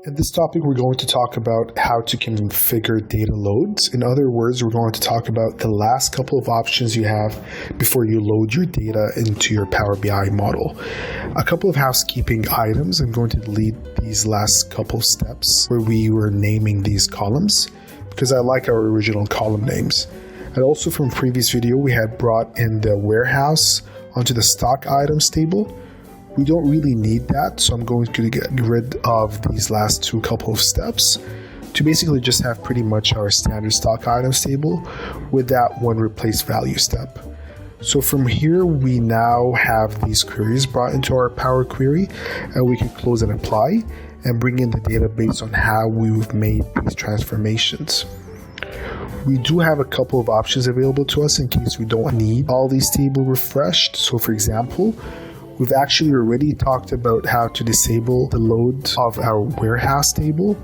In this topic, we're going to talk about how to configure data loads. In other words, we're going to talk about the last couple of options you have before you load your data into your Power BI model. A couple of housekeeping items. I'm going to delete these last couple steps where we were naming these columns because I like our original column names. And also from previous video, we had brought in the warehouse onto the stock items table. We don't really need that, so I'm going to get rid of these last couple of steps to basically just have pretty much our standard stock items table with that one replace value step. So from here, we now have these queries brought into our Power Query, and we can close and apply and bring in the data based on how we've made these transformations. We do have a couple of options available to us in case we don't need all these tables refreshed. So for example, we've actually already talked about how to disable the load of our warehouse table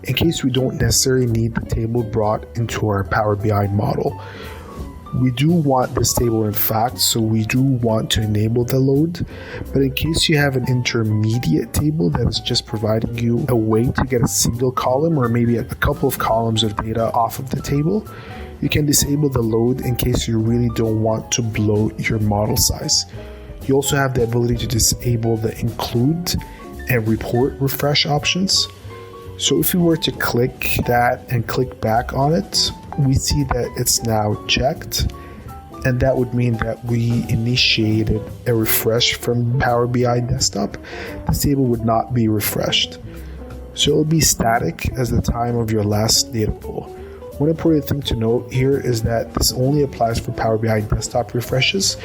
in case we don't necessarily need the table brought into our Power BI model. We do want this table in fact, so we do want to enable the load, but in case you have an intermediate table that is just providing you a way to get a single column or maybe a couple of columns of data off of the table, you can disable the load in case you really don't want to bloat your model size. You also have the ability to disable the include and report refresh options. So if we were to click that and click back on it, we see that it's now checked, and that would mean that we initiated a refresh from Power BI desktop. This table would not be refreshed. So it will be static as the time of your last data pull. One important thing to note here is that this only applies for Power BI desktop refreshes.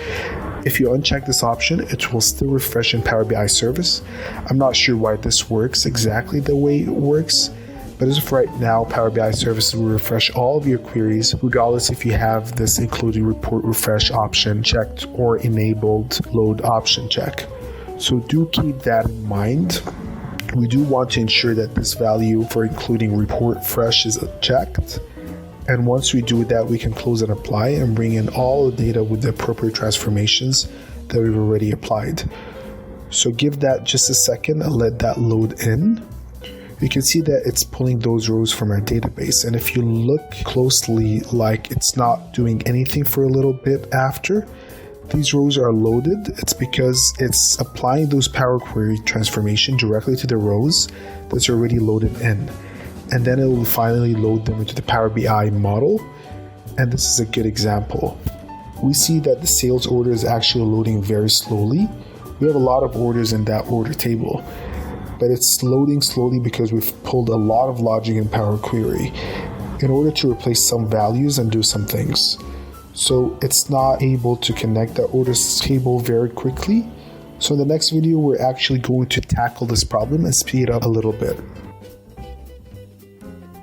If you uncheck this option, it will still refresh in Power BI service. I'm not sure why this works exactly the way it works, but as of right now, Power BI services will refresh all of your queries, regardless if you have this including report refresh option checked or enabled load option check. So do keep that in mind. We do want to ensure that this value for including report refresh is checked. And once we do that, we can close and apply and bring in all the data with the appropriate transformations that we've already applied. So give that just a second and let that load in. You can see that it's pulling those rows from our database. And if you look closely, like it's not doing anything for a little bit after these rows are loaded, it's because it's applying those Power Query transformation directly to the rows that's already loaded in. And then it will finally load them into the Power BI model. And this is a good example. We see that the sales order is actually loading very slowly. We have a lot of orders in that order table, but it's loading slowly because we've pulled a lot of logic in Power Query in order to replace some values and do some things. So it's not able to connect the orders table very quickly. So in the next video, we're actually going to tackle this problem and speed it up a little bit.